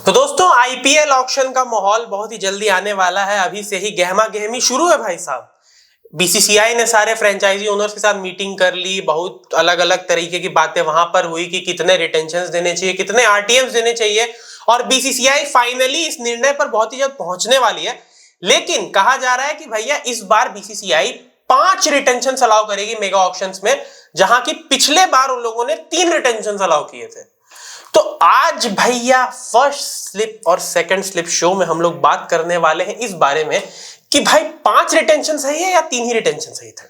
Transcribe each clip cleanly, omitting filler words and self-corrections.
तो दोस्तों IPL auction का माहौल बहुत ही जल्दी आने वाला है। अभी से ही गहमा गहमी शुरू है भाई साहब। बीसीसीआई ने सारे फ्रेंचाइजी ओनर्स के साथ मीटिंग कर ली, बहुत अलग अलग तरीके की बातें वहां पर हुई कि कितने रिटेंशंस देने चाहिए, कितने आरटीएम्स देने चाहिए, और बीसीसीआई फाइनली इस निर्णय पर बहुत ही जल्द पहुंचने वाली है। लेकिन कहा जा रहा है कि भैया इस बार बीसीसीआई 5 रिटेंशन अलाउ करेगी मेगा ऑक्शंस में, जहां की पिछले बार उन लोगों ने 3 रिटेंशन अलाउ किए थे। तो आज भैया फर्स्ट स्लिप और सेकंड स्लिप शो में हम लोग बात करने वाले हैं इस बारे में कि भाई 5 रिटेंशन सही है या 3 ही रिटेंशन सही थे।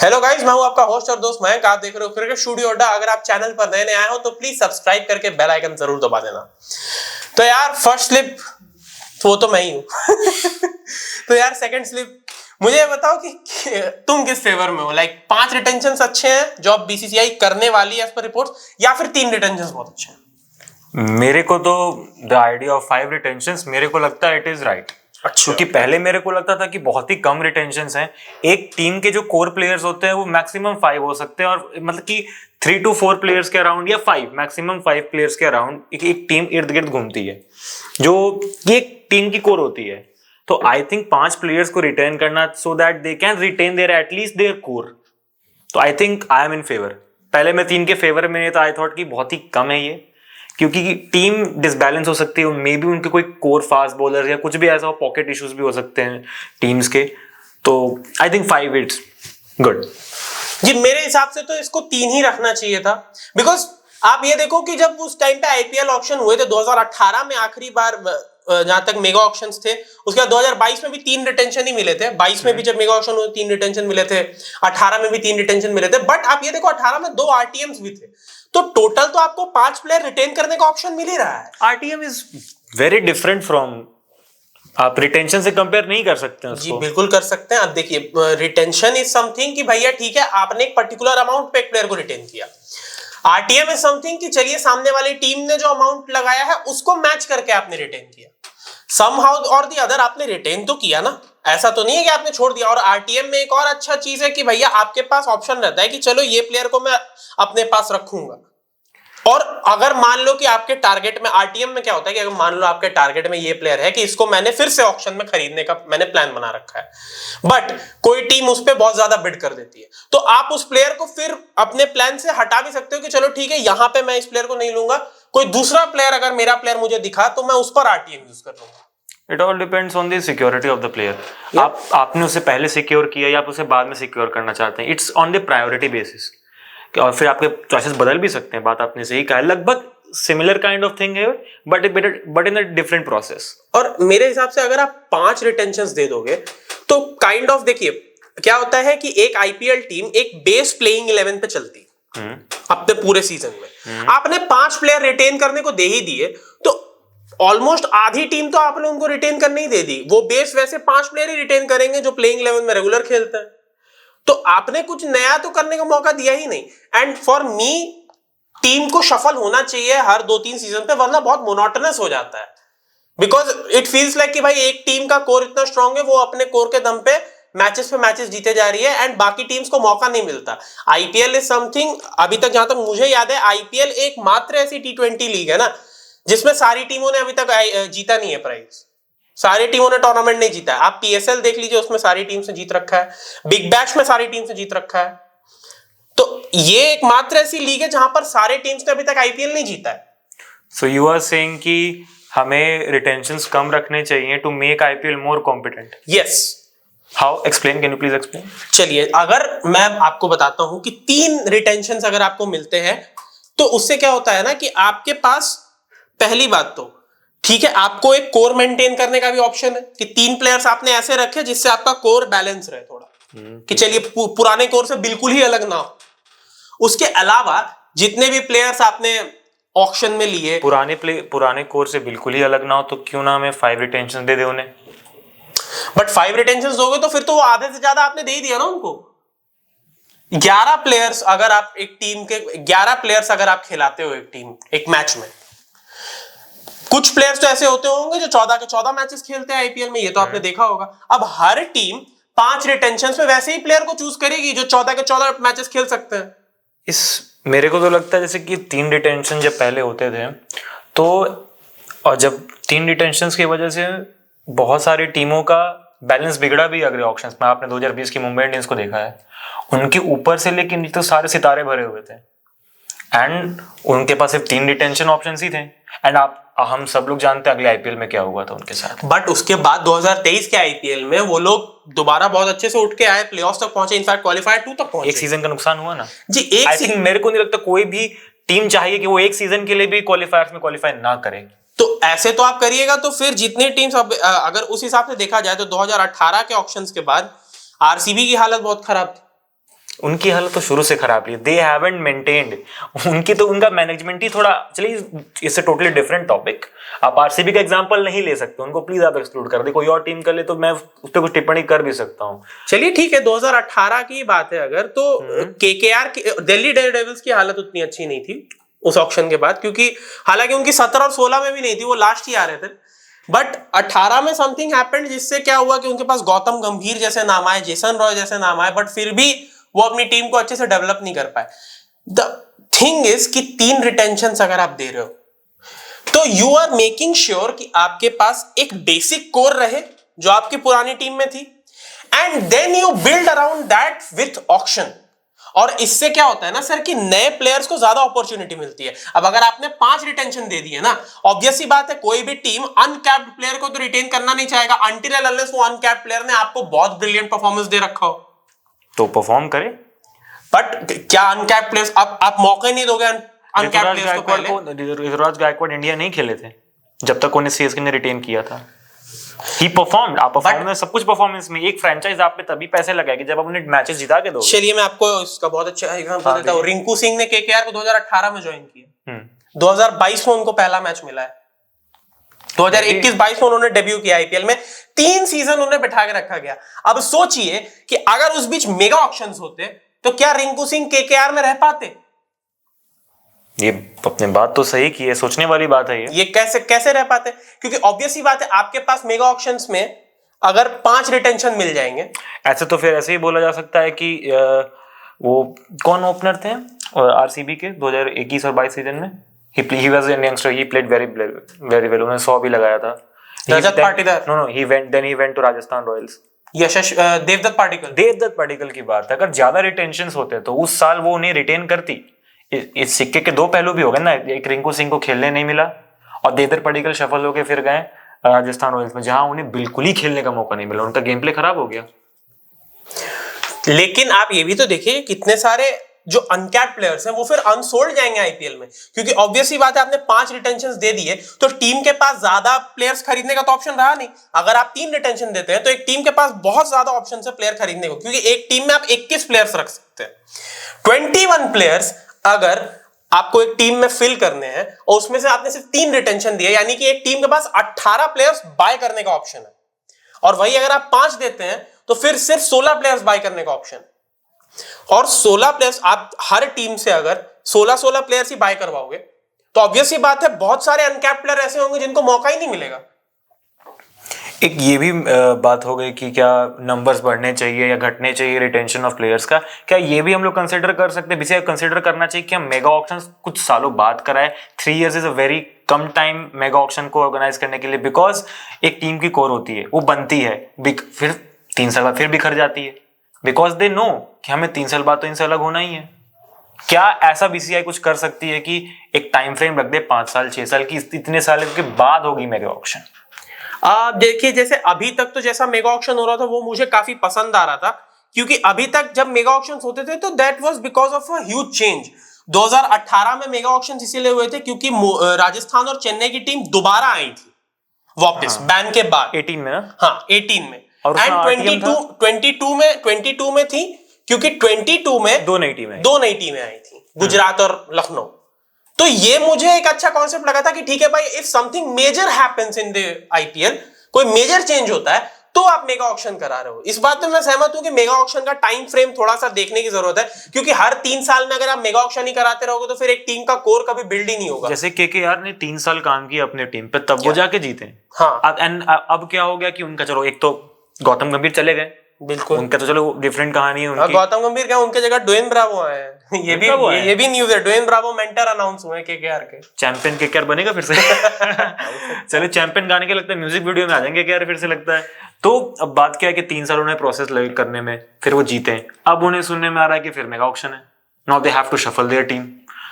हेलो गाइस, मैं हूं आपका होस्ट और दोस्त मयंक। आप देख रहे हो क्रिकेट स्टूडियो अड्डा। अगर आप चैनल पर नए आए हो तो प्लीज सब्सक्राइब करके बेल आइकन जरूर दबा देना। तो यार फर्स्ट स्लिप तो वो तो मैं ही हूं तो यार सेकंड स्लिप, मुझे बताओ कि तुम किस फेवर में हो? लाइक 5 रिटेंशंस अच्छे हैं जो अब बीसीसीआई करने वाली है एज पर रिपोर्ट्स, या फिर 3 रिटेंशंस बहुत अच्छे हैं? मेरे को तो द आइडिया ऑफ 5 रिटेंशंस मेरे को लगता है इट इज राइट। क्योंकि पहले मेरे को लगता था कि बहुत ही कम रिटेंशंस हैं। एक टीम के जो कोर प्लेयर्स होते हैं वो मैक्सिमम 5 हो सकते हैं, और मतलब कि 3 to 4 प्लेयर्स के अराउंड या 5 मैक्सिमम 5 प्लेयर्स के अराउंड एक टीम इर्द गिर्द घूमती है, जो ये एक टीम की कोर होती है। तो आई थिंक 5 प्लेयर्स को रिटेन करना so that they can retain their at least their core. तो I think I am in favour. पहले मैं 3 के फेवर में, तो आई थॉट कि बहुत ही कम है ये, क्योंकि टीम डिसबैलेंस हो सकती है। मे बी उनके कोई कोर फास्ट बॉलर या कुछ भी ऐसा हो, पॉकेट इश्यूज भी हो सकते हैं टीम्स के। तो आई थिंक 5 इट्स गुड। जी मेरे हिसाब से तो इसको 3 ही रखना चाहिए था। बिकॉज आप ये देखो कि जब उस टाइम पे आईपीएल ऑक्शन हुए थे 2018 में आखिरी बार, जहां तक मेगा ऑक्शंस थे, उसके बाद 2022 में भी 3 रिटेंशन ही मिले थे। 22 में भी जब मेगा ऑक्शन हुए 3 रिटेंशन मिले थे, 18 में भी 3 रिटेंशन मिले थे। बट आप ये देखो 18 में 2 आरटीएम्स भी थे, तो टोटल तो आपको 5 प्लेयर रिटेन करने का ऑप्शन मिल ही रहा है। RTM is very different from, आप रिटेंशन से कंपेयर नहीं कर सकते उसको। जी बिल्कुल कर सकते हैं। आप देखिए रिटेंशन इज समथिंग कि भैया ठीक है, आपने एक पर्टिकुलर अमाउंट पे एक प्लेयर को रिटेन किया। आरटीएम इज समथिंग कि चलिए सामने वाली टीम ने जो अमाउंट लगाया है उसको मैच करके आपने रिटेन किया। समहाउ और दी अदर आपने रिटेन तो किया ना, ऐसा तो नहीं है कि आपने छोड़ दिया। और आरटीएम में एक और अच्छा चीज है कि भैया आपके पास ऑप्शन रहता है कि चलो ये प्लेयर को मैं अपने पास रखूंगा। और अगर मान लो कि आपके टारगेट में, आरटीएम में क्या होता है कि अगर मान लो आपके टारगेट में ये प्लेयर है कि इसको मैंने फिर से ऑक्शन में खरीदने का मैंने प्लान बना रखा है, बट कोई टीम उस पर बहुत ज्यादा बिड कर देती है, तो आप उस प्लेयर को फिर अपने प्लान से हटा भी सकते हो कि चलो ठीक है यहां पे मैं इस प्लेयर को नहीं लूंगा, कोई दूसरा प्लेयर अगर मेरा प्लेयर मुझे दिखा तो मैं उस पर आरटीएम यूज कर लूंगा। It all depends on the security of the player. आपने उसे पहले सिक्योर किया या आप उसे बाद में सिक्योर करना चाहते हैं, it's on the priority basis. और फिर आपके चॉइसेस बदल भी सकते हैं। बात आपने सही कहा, लगभग सिमिलर काइंड ऑफ थिंग है, but in a different process. और मेरे हिसाब से अगर आप 5 रिटेंशंस दे दोगे तो काइंड ऑफ, देखिए क्या होता है कि एक आईपीएल टीम एक बेस प्लेइंग 11 पे चलती अपने पूरे सीजन में। आपने 5 प्लेयर रिटेन करने को दे ही दिए, तो ऑलमोस्ट आधी टीम तो आपने उनको रिटेन करने ही दे दी। वो बेस वैसे 5 प्लेयर ही रिटेन करेंगे जो प्लेइंग 11 में रेगुलर खेलते हैं। तो आपने कुछ नया तो करने का मौका दिया ही नहीं। एंड फॉर मी टीम को शफल होना चाहिए हर 2-3 सीजन पे, वरना बहुत मोनोटोनस हो जाता है। बिकॉज इट फील्स लाइक कि भाई एक टीम का कोर इतना स्ट्रांग है, वो अपने कोर के दम पे मैचेस पे मैचेस जीते जा रही है, एंड बाकी टीम्स को मौका नहीं मिलता। आईपीएल इज समथिंग, अभी तक जहां तक मुझे याद है आईपीएल एकमात्र ऐसी T20 लीग है ना जिसमें सारी टीमों ने अभी तक जीता नहीं है प्राइज। सारी टीमों ने टूर्नामेंट नहीं जीता है। आप पीएसएल देख लीजिए, उसमें सारी टीम से जीत रखा है। बिग बैश में सारी टीम से जीत रखा है। तो ये एकमात्र ऐसी लीग है जहां पर सारे टीम्स ने अभी तक आईपीएल नहीं जीता है। सो यू आर सेइंग कि हमें रिटेंशंस कम रखने चाहिए to make IPL more competent. Yes. How explain, can you please explain? चलिए अगर मैं आपको बताता हूं कि 3 रिटेंशंस अगर आपको मिलते हैं तो उससे क्या होता है ना कि आपके पास पहली बात तो ठीक है, आपको एक कोर मेंटेन करने का भी ऑप्शन है कि 3 प्लेयर्स आपने ऐसे रखे जिससे आपका कोर बैलेंस रहे थोड़ा, कि चलिए पुराने कोर से बिल्कुल ही अलग ना हो। उसके अलावा जितने भी प्लेयर्स आपने ऑक्शन में लिए, पुराने कोर से बिल्कुल ही अलग ना हो, तो क्यों ना हमें 5 रिटेंशन दे दे उन्हें। बट 5 रिटेंशन दोगे तो फिर तो वो आधे से ज्यादा आपने दे ही दिया ना उनको। 11 प्लेयर्स अगर आप एक टीम के 11 प्लेयर्स अगर आप खिलाते हो एक टीम एक मैच में, कुछ प्लेयर्स तो ऐसे होते होंगे जो 14 के 14 मैचेस खेलते हैं आईपीएल में, ये तो आपने देखा होगा। अब हर टीम 5 रिटेंशन में वैसे ही प्लेयर को चूज करेगी जो 14 के 14 मैचेस खेल सकते हैं। मेरे को तो लगता है जैसे कि 3 रिटेंशन जब पहले होते थे तो, और जब 3 रिटेंशन की वजह से बहुत सारी टीमों का बैलेंस बिगड़ा भी अगले ऑक्शंस में। आपने 2020 की मुंबई इंडियंस को देखा है, उनके ऊपर से लेकिन नीचे तो सारे सितारे भरे हुए थे एंड उनके पास सिर्फ 3 रिटेंशन ऑप्शंस ही थे। एंड हम सब लोग जानते हैं अगले आईपीएल में क्या हुआ था उनके साथ। बट उसके बाद 2023 के आईपीएल में वो लोग दोबारा बहुत अच्छे से उठ के आए, प्लेऑफ्स तक पहुंचे, इनफैक्ट क्वालीफायर 2 तक पहुंचे। एक सीजन का नुकसान हुआ ना जी, एक आई थिंक मेरे को नहीं लगता कोई भी टीम चाहिए कि वो एक सीजन के लिए भी क्वालीफायर्स में क्वालीफाई ना करे। तो ऐसे तो आप करिएगा तो फिर जितनी टीम्स अगर उस हिसाब से देखा जाए तो 2018 के ऑक्शंस के बाद आरसीबी की हालत बहुत खराब थी। उनकी हालत तो शुरू से खराब रही, दे हैवंट मेंटेन्ड। उनकी तो उनका मैनेजमेंट ही थोड़ा, चलिए इससे टोटली डिफरेंट टॉपिक। आप आरसीबी का एग्जांपल नहीं ले सकते, उनको प्लीज आप एक्सक्लूड कर दे। कोई और टीम कर ले तो मैं उस पर कुछ टिप्पणी कर भी सकता हूँ। चलिए ठीक है, 2018 की बात है अगर, तो केकेआर की, दिल्ली डेयरडेविल्स की हालत उतनी अच्छी नहीं थी उस ऑक्शन के बाद, क्योंकि हालांकि उनकी 17 और 16 में भी नहीं थी, वो लास्ट ही आ रहे थे। बट 18 में समथिंग हैपेंड जिससे क्या हुआ कि उनके पास गौतम गंभीर जैसे नाम आए, जेसन रॉय जैसे नाम आए, बट फिर भी वो अपनी टीम को अच्छे से डेवलप नहीं कर पाए। द थिंग इज कि 3 रिटेंशन अगर आप दे रहे हो तो यू आर मेकिंग श्योर कि आपके पास एक बेसिक कोर रहे जो आपकी पुरानी टीम में थी, and then you build around that with auction. और इससे क्या होता है ना सर कि नए प्लेयर्स को ज्यादा अपॉर्चुनिटी मिलती है। अब अगर आपने 5 रिटेंशन दे दिए ना, ऑब्वियस सी बात है कोई भी टीम अनकैप्ड प्लेयर को तो रिटेन करना नहीं चाहेगा अनटिल एंड अनलेस वो अनकैप्ड प्लेयर ने आपको बहुत ब्रिलियंट परफॉर्मेंस दे रखा हो, तो परफॉर्म करे। बट क्या अनकैप्ड प्लेयर्स आप मौका ही नहीं दोगे अनकैप्ड प्लेयर्स को? पहले ऋतुराज गायकवाड़ इंडिया नहीं खेले थे जब तक उन्हें सीएसके ने रिटेन किया था। ही परफॉर्म्ड। आप परफॉर्मेंस सब कुछ परफॉर्मेंस में, एक फ्रेंचाइज आप पे तभी पैसे लगाएगी जब आप उन्हें मैचेस जिता के दोगे। चलिए मैं आपको इसका बहुत अच्छा एग्जांपल देता हूं। रिंकू सिंह ने केकेआर को 2018 में ज्वाइन किया, 2022 में उनको पहला मैच मिला है, 2021-22 में उन्होंने डेब्यू किया आईपीएल में, 3 सीजन उन्हें बैठा के रखा गया। अब सोचिए कि अगर उस बीच मेगा ऑक्शंस होते तो क्या रिंकू सिंह केकेआर में रह पाते? ये अपने बात तो सही की है, सोचने वाली बात है ये कैसे रह पाते? क्योंकि ऑब्वियस ही बात है आपके पास मेगा ऑक्शंस में अगर 5 रिटेंशन मिल जाएंगे। ऐसे तो फिर ऐसे ही बोला जा सकता है कि वो कौन ओपनर थे आरसीबी के 2021 और 22 सीजन में? he was an youngster, he played very well, उन्होंने 100 भी लगाया था। Rajat Patidar? No, he went to Rajasthan Royals. Devdutt Padikkal की बात है, अगर ज्यादा रिटेंशंस होते तो उस साल वो उन्हें रिटेन करती। इस सिक्के के 2 पहलू भी हो गए ना, एक रिंकू सिंह को खेलने नहीं मिला और देवदत्त पाटिकल सफल होकर फिर गए राजस्थान रॉयल्स में, जहां उन्हें बिल्कुल ही खेलने का मौका नहीं मिला, उनका गेम प्ले खराब हो गया। लेकिन आप ये भी तो देखिए कितने सारे जो अनकैप्ड प्लेयर्स हैं वो फिर अनसोल्ड जाएंगे आईपीएल में, क्योंकि ऑब्वियस ही बात है आपने 5 रिटेंशंस दे दिए तो टीम के पास ज्यादा प्लेयर्स खरीदने का तो ऑप्शन रहा नहीं। अगर आप 3 रिटेंशन देते हैं तो एक टीम के पास बहुत ज्यादा ऑप्शन है प्लेयर खरीदने को, क्योंकि एक टीम में आप 21 प्लेयर्स रख सकते हैं। 21 प्लेयर्स अगर आपको एक टीम में फिल करने हैं और उसमें से आपने सिर्फ 3 रिटेंशन दिए, यानी कि एक टीम के पास 18 प्लेयर्स बाय करने का ऑप्शन है, और वही अगर आप 5 देते हैं तो फिर सिर्फ 16 प्लेयर्स बाय करने का ऑप्शन। और 16 प्लेयर्स आप हर टीम से अगर 16 प्लेयर्स ही बाय करवाओगे तो ऑब्वियस ही बात है बहुत सारे अनकैप्ड प्लेयर ऐसे होंगे जिनको मौका ही नहीं मिलेगा। एक ये भी बात हो गई कि क्या नंबर्स बढ़ने चाहिए या घटने चाहिए रिटेंशन ऑफ प्लेयर्स का, क्या ये भी हम लोग कंसिडर कर सकते हैं? बेसिकली कंसिडर करना चाहिए कि हम मेगा ऑक्शंस कुछ सालों बाद कराए। 3 years is a very come time mega auction को ऑर्गेनाइज करने के लिए, बिकॉज एक टीम की कोर होती है, वो बनती है, फिर 3 साल बाद फिर बिखर जाती है, बिकॉज दे नो कि हमें 3 साल बाद तो इनसे अलग होना ही है। क्या ऐसा बीसीआई कुछ कर सकती है कि एक टाइम फ्रेम रख दे 5 साल 6 साल की, इतने साल के बाद होगी मेगा ऑक्शन? देखिए जैसे अभी तक तो जैसा मेगा ऑक्शन हो रहा था वो मुझे काफी पसंद आ रहा था, क्योंकि अभी तक जब मेगा ऑक्शंस होते थे तो that was because of a huge change. 2018 में मेगा ऑक्शंस इसीलिए हुए थे क्योंकि राजस्थान और चेन्नई की टीम दोबारा आई थी वापस बैन के बाद 18 में ना? हाँ 18 में, और एंड 22 में थी, क्योंकि 22 में 2 नई टीमें आई थी, गुजरात और लखनऊ। तो ये मुझे एक अच्छा कॉन्सेप्ट लगा था कि ठीक है भाई, if something major happens in the IPL, कोई मेजर चेंज होता है तो आप मेगा ऑक्शन करा रहे हो। इस बात में मैं सहमत हूं कि मेगा ऑक्शन का टाइम फ्रेम थोड़ा सा देखने की जरूरत है, क्योंकि हर 3 साल में अगर आप मेगा ऑक्शन ही कराते रहोगे तो फिर एक टीम का कोर कभी बिल्ड ही नहीं होगा। जैसे केकेआर ने 3 साल काम किया अपने टीम पे, तब वो जाके जीते। हाँ, अब क्या हो गया कि उनका, चलो एक तो गौतम गंभीर चले गए, बिल्कुल। उनका तो चलो डिफरेंट कहानी है उनकी। गौतम गंभीर क्या, उनके जगह ड्वेन ब्रावो आए हैं। ये भी न्यूज़ है, ड्वेन ब्रावो मेंटर अनाउंस हुए केकेआर के। चैंपियन केकेआर बनेगा फिर से। चलो चैंपियन गाने के लगता है म्यूजिक वीडियो में आ जाएंगे केकेआर फिर से लगता है। तो अब बात क्या है कि 3 साल उन्हें प्रोसेस लगे करने में, फिर वो जीते हैं। अब उन्हें सुनने में आ रहा है कि फिर मेगा ऑक्शन है, now they have to shuffle their team.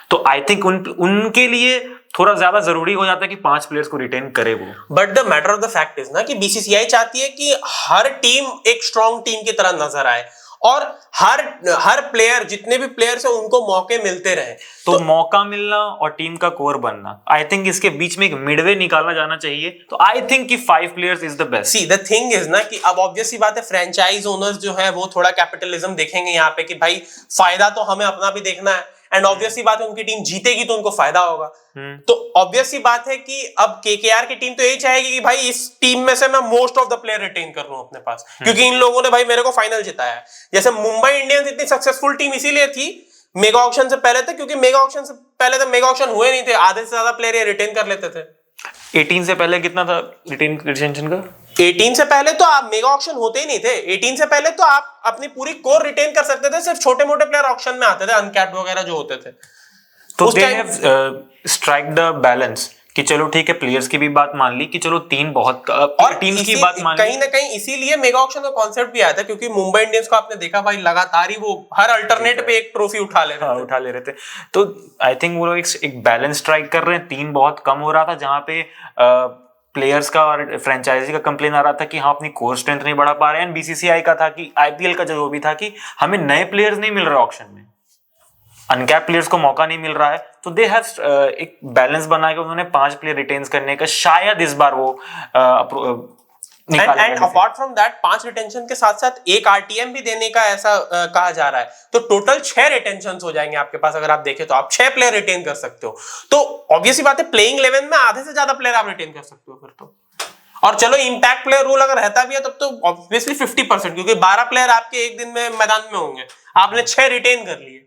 तो आई थिंक उनके लिए थोड़ा ज्यादा जरूरी हो जाता है कि 5 प्लेयर्स को रिटेन करे वो। But the matter of the fact is ना कि बीसीसीआई चाहती है कि हर टीम एक स्ट्रॉन्ग टीम की तरह नजर आए और हर प्लेयर, जितने भी प्लेयर्स हैं उनको मौके मिलते रहे। तो मौका मिलना और टीम का कोर बनना, आई थिंक इसके बीच में एक मिडवे निकाला जाना चाहिए। तो आई थिंक कि 5 players is the best. See the thing is ना कि अब ऑब्वियस सी बात है, फ्रेंचाइज ओनर्स जो है वो थोड़ा कैपिटलिज्म देखेंगे यहाँ पे कि भाई फायदा तो हमें अपना भी देखना है, एंड ऑब्वियस सी बात है उनकी टीम जीतेगी तो उनको फायदा होगा। तो ऑब्वियस सी बात है कि अब केकेआर की टीम तो यही चाहेगी कि भाई इस टीम में से मैं most of the player retain कर लूं अपने पास, क्योंकि इन लोगों ने भाई मेरे को फाइनल जिताया है। जैसे मुंबई इंडियंस इतनी सक्सेसफुल टीम इसीलिए थी मेगा ऑक्शन से पहले थे, क्योंकि मेगा ऑक्शन से पहले तो मेगा ऑक्शन हुए नहीं थे, आधे से ज्यादा प्लेयर ये रिटेन कर लेते थे। 18 से पहले कितना था रिटेंशन का? 18 से पहले तो आप मेगा ऑक्शन होते ही नहीं थे। 18 से पहले तो आप अपनी पूरी कोर रिटेन कर सकते थे, सिर्फ छोटे मोटे प्लेयर ऑक्शन में आते थे, अनकैप्ड वगैरह जो होते थे। तो they have strike the balance कि चलो ठीक है, प्लेयर्स की भी बात मान ली कि चलो 3 बहुत, और टीम की बात मान ली। कहीं ना कहीं इसीलिए मेगा ऑक्शन का कॉन्सेप्ट भी आया था, क्योंकि मुंबई इंडियंस को आपने देखा भाई लगातार ही वो हर अल्टरनेट पे एक ट्रॉफी उठा ले रहे थे। तो आई थिंक वो लोग एक बैलेंस स्ट्राइक कर रहे हैं। 3 बहुत कम हो रहा था, जहां पे प्लेयर्स का और फ्रेंचाइजी का कंप्लेन आ रहा था कि हाँ अपनी कोर स्ट्रेंथ नहीं बढ़ा पा रहे हैं। बीसीसीआई का था कि आईपीएल का जो भी था कि हमें नए प्लेयर्स नहीं मिल रहे ऑक्शन में, अनकैप प्लेयर्स को मौका नहीं मिल रहा है। तो दे हैव एक बैलेंस बना के उन्होंने 5 प्लेयर रिटेन्स करने का शायद इस बार वो and apart from that 5 retention के साथ साथ एक आरटीएम भी देने का ऐसा कहा जा रहा है। तो टोटल 6 रिटेंशन हो जाएंगे आपके पास। अगर आप देखें तो आप 6 प्लेयर रिटेन कर सकते हो। तो ऑब्वियसली बात है प्लेइंग 11 में आधे से ज्यादा प्लेयर आप रिटेन कर सकते हो फिर तो। और चलो इंपैक्ट प्लेयर रूल अगर रहता भी है तब तो ऑब्वियसली 50%, क्योंकि 12 प्लेयर आपके एक दिन में मैदान में होंगे, आपने 6 रिटेन कर लिए,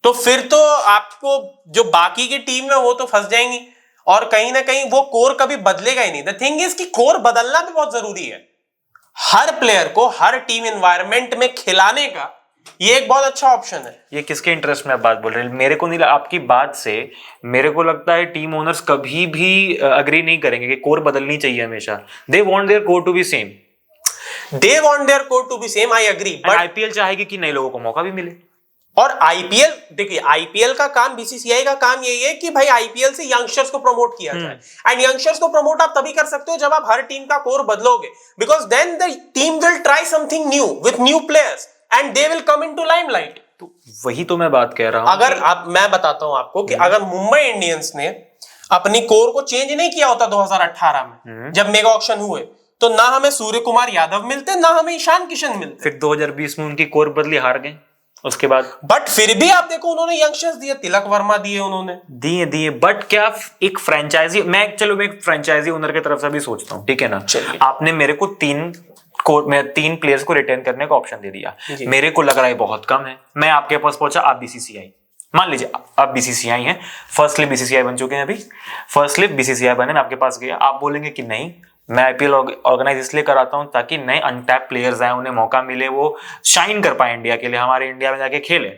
तो फिर तो आपको जो बाकी की टीम है वो तो फंस जाएंगी और कहीं ना कहीं वो कोर कभी बदलेगा ही नहीं। द थिंग इज कि कोर बदलना भी बहुत जरूरी है। हर प्लेयर को हर टीम एनवायरनमेंट में खिलाने का ये एक बहुत अच्छा ऑप्शन है। ये किसके इंटरेस्ट में आप बात बोल रहे हैं? मेरे को नहीं, आपकी बात से मेरे को लगता है टीम ओनर्स कभी भी अग्री नहीं करेंगे कि कोर बदलनी चाहिए हमेशा। They want their core to be same, they want their core to be same, I agree. But IPL चाहेगी कि नए लोगों को मौका भी मिले। और आईपीएल, देखिए आईपीएल का काम, बीसीसीआई का काम यही है कि भाई आईपीएल से यंगस्टर्स को प्रमोट किया जाए। एंड यंगस्टर्स को प्रमोट आप तभी कर सकते हो जब आप हर टीम का कोर बदलोगे, because then the team will try something new with new players and they will come into limelight. तो वही तो मैं बात कह रहा हूं। अगर आप, मैं बताता हूं आपको कि अगर मुंबई इंडियंस ने अपनी कोर को चेंज नहीं किया होता 2018 में जब मेगा ऑक्शन हुए, तो ना हमें सूर्य कुमार यादव मिलते, ना हमें ईशान किशन मिलते। फिर 2020 में उनकी कोर बदली, हार गए उसके बाद। बट फिर भी आप देखो उन्होंने यंगस्टर्स दिए, तिलक वर्मा दिए, उन्होंने दिए। बट क्या एक फ्रेंचाइजी, मैं एक फ्रेंचाइजी ओनर की तरफ से भी सोचता हूँ, ठीक है ना, आपने मेरे को 3 प्लेयर्स को रिटेन करने का ऑप्शन दे दिया, मेरे को लग रहा है बहुत कम है। मैं आपके पास पहुंचा, आप बीसीसीआई, मान लीजिए आप बीसीसीआई हैं, फर्स्ट स्लिप बीसीसीआई बन चुके हैं, अभी फर्स्ट स्लिप बीसीसीआई बने, मैं आपके पास गया, आप बोलेंगे कि नहीं मैं आईपीएल ऑर्गेनाइज इसलिए कराता हूं ताकि नए अनटैप प्लेयर्स आए, उन्हें मौका मिले, वो शाइन कर पाए इंडिया के लिए, हमारे इंडिया में जाके खेले।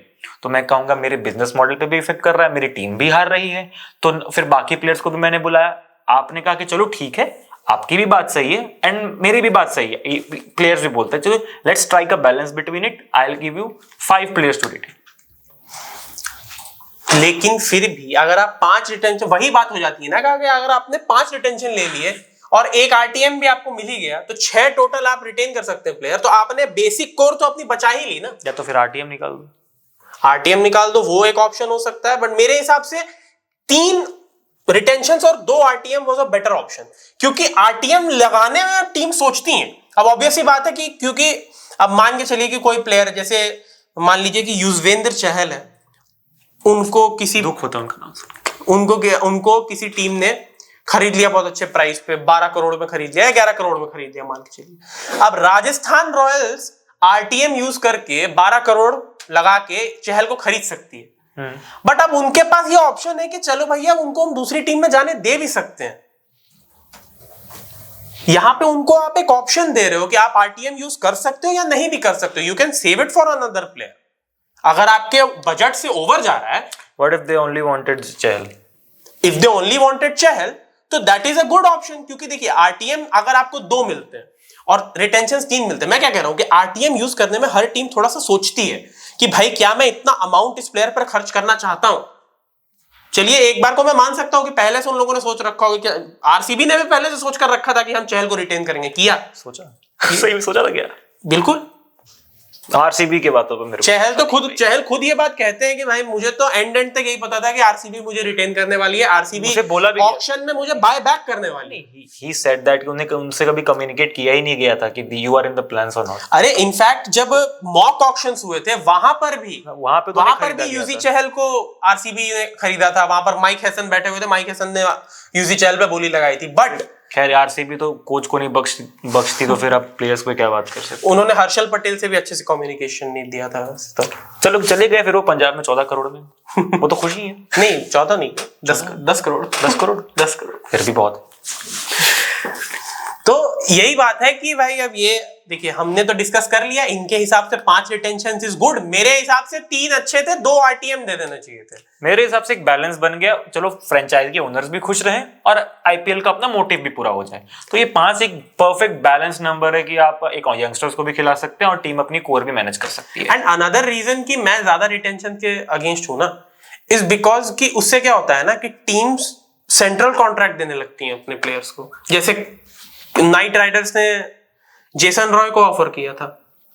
तो मैं कहूंगा मेरे बिजनेस मॉडल पे भी इफेक्ट कर रहा है, मेरी टीम भी हार रही है। तो फिर बाकी प्लेयर्स को भी मैंने बुलाया, आपने कहा कि चलो ठीक है, आपकी भी बात सही है एंड मेरी भी बात सही है। प्लेयर्स भी बोलते हैं चलो let's strike a balance between it, I will give you 5 players to retain. लेकिन फिर भी अगर आप 5 रिटेंशन, वही बात हो जाती है ना कि अगर आपने 5 रिटेंशन ले लिए और एक आरटीएम भी आपको मिल ही गया, तो 6 टोटल आप रिटेन कर सकते हैं प्लेयर। तो आपने बेसिक कोर तो अपनी बचा ही ली ना। या तो फिर आरटीएम निकाल दो, वो एक ऑप्शन हो सकता है। बट मेरे हिसाब से 3 रिटेंशंस और 2 RTM was a better option, क्योंकि आरटीएम लगाने में टीम सोचती है। अब ऑब्वियसली बात है कि क्योंकि अब मान के चलिए कि कोई प्लेयर, जैसे मान लीजिए कि युजवेंद्र चहल है, उनको किसी दुख होता है उनका नाम, उनको किसी टीम ने खरीद लिया बहुत अच्छे प्राइस पे, 12 करोड़ में खरीद लिया, 11 करोड़ में खरीद लिया मान के चलिए। अब राजस्थान रॉयल्स आरटीएम यूज करके 12 करोड़ लगा के चहल को खरीद सकती है। बट अब उनके पास ये ऑप्शन है कि चलो भैया उनको हम दूसरी टीम में जाने दे भी सकते हैं। यहाँ पे उनको आप एक ऑप्शन दे रहे हो कि आप आरटीएम यूज कर सकते हो या नहीं भी कर सकते हो, you can save it for another player. अगर आपके बजट से ओवर जा रहा है, what if they only wanted Chahal? If they only wanted Chahal तो that is a good option, क्योंकि देखिए आरटीएम अगर आपको 2 मिलते हैं और रिटेंशन 3 मिलते हैं, मैं क्या कह रहा हूं कि आरटीएम यूज करने में हर टीम थोड़ा सा सोचती है कि भाई क्या मैं इतना अमाउंट इस प्लेयर पर खर्च करना चाहता हूं। चलिए एक बार को मैं मान सकता हूं कि पहले से उन लोगों ने सोच रखा होगा कि आरसीबी ने भी पहले से सोच कर रखा था कि हम चहल को रिटेन करेंगे, किया सोचा सही में सोचा था क्या? बिल्कुल। आरसीबी के बातों पे मेरे चहल खुद ये बात कहते हैं कि भाई मुझे तो एंड तक यही पता था कि आरसीबी मुझे रिटेन करने वाली है, आरसीबी बोला भी ऑक्शन में मुझे बाय बैक करने वाली है। ही सेड दैट उन्हें उनसे कभी कम्युनिकेट किया ही नहीं गया था कि you are in the plans और नॉट। अरे इनफैक्ट जब मॉक ऑक्शंस हुए थे वहां पर भी यूजी चहल को आरसीबी ने खरीदा था। वहां पर माइक हैसन बैठे हुए थे, माइक हैसन ने यूजी चहल पे बोली लगाई थी। बट खैर आरसीबी तो कोच को नहीं बख्शती तो फिर आप प्लेयर्स पे क्या बात कर सकते? उन्होंने हर्षल पटेल से भी अच्छे से कम्युनिकेशन नहीं दिया था। तो चलो चले गए फिर वो पंजाब में 14 करोड़ में। वो तो खुशी है। नहीं 14 नहीं, 10 करोड़ 10 करोड़ फिर भी बहुत। तो यही बात है कि भाई अब ये देखिए हमने तो डिस्कस कर लिया, इनके हिसाब से 5 रिटेंशन इज गुड, मेरे हिसाब से 3 अच्छे थे, 2 आरटीएम दे देना चाहिए थे। मेरे हिसाब से एक बैलेंस बन गया, चलो फ्रेंचाइज के ओनर्स भी खुश रहें और आईपीएल का अपना मोटिव भी पूरा हो जाए। तो ये 5 एक परफेक्ट बैलेंस नंबर है कि आप एक यंगस्टर्स को भी खिला सकते हैं और टीम अपनी कोर भी मैनेज कर सकती है। एंड अनदर रीजन कि मैं ज्यादा रिटेंशन के अगेंस्ट हूं ना, इज बिकॉज कि उससे क्या होता है ना कि टीम्स सेंट्रल कॉन्ट्रैक्ट देने लगती हैं अपने प्लेयर्स को। जैसे नाइट राइडर्स ने जेसन रॉय को ऑफर किया था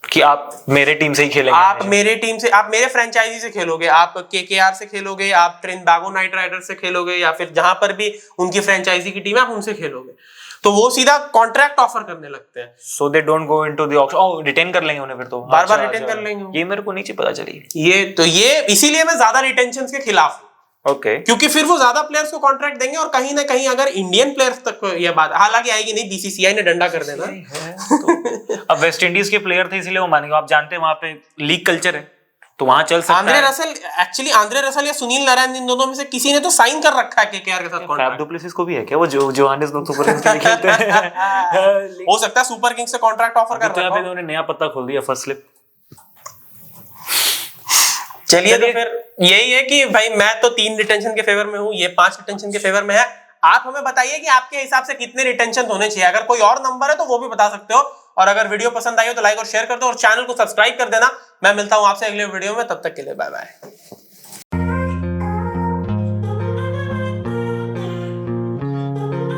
कि आप मेरे टीम से ही खेलेंगे, आप मेरे फ्रेंचाइजी से खेलोगे, आप केकेआर से खेलोगे, आप ट्रिनिदागो नाइट राइडर्स से खेलोगे, या फिर जहां पर भी उनकी फ्रेंचाइजी की टीम है आप उनसे खेलोगे। तो वो सीधा कॉन्ट्रैक्ट ऑफर करने लगते हैं। So they don't go into the auction. Oh retain कर लेंगे उन्हें फिर तो बार-बार रिटेन कर लेंगे। ये मेरे को नीचे पता चली। ये इसीलिए मैं ज्यादा रिटेंशंस के खिलाफ हूं। ओके क्योंकि फिर वो ज्यादा प्लेयर्स को कॉन्ट्रैक्ट देंगे और कहीं ना कहीं अगर इंडियन प्लेयर्स तक ये बात हालांकि आएगी नहीं, बीसीसीआई ने डंडा कर देना। तो अब वेस्ट इंडीज के प्लेयर थे इसलिए वो मानेंगे। आप जानते हैं वहां पे लीग कल्चर है तो वहां चल सकता है। आंद्रे रसल या सुनील नारायण, इन दोनों में से किसी ने तो साइन कर रखा है केकेआर के साथ कॉन्ट्रैक्ट। फैब डु प्लेसिस को भी है क्या? वो जोहानिसबर्ग सुपर किंग्स के लिए खेलते हैं। हो सकता है सुपर किंग्स से कॉन्ट्रैक्ट ऑफर कर रहा है। इन्होंने नया पत्ता खोल दिया, फर्स्ट स्लिप। चलिए तो फिर यही है कि भाई मैं तो 3 रिटेंशन के फेवर में हूं, ये 5 रिटेंशन के फेवर में है। आप हमें बताइए कि आपके हिसाब से कितने रिटेंशन होने चाहिए। अगर कोई और नंबर है तो वो भी बता सकते हो, और अगर वीडियो पसंद आई हो तो लाइक और शेयर कर दो और चैनल को सब्सक्राइब कर देना। मैं मिलता हूं आपसे अगले वीडियो में, तब तक के लिए बाय बाय।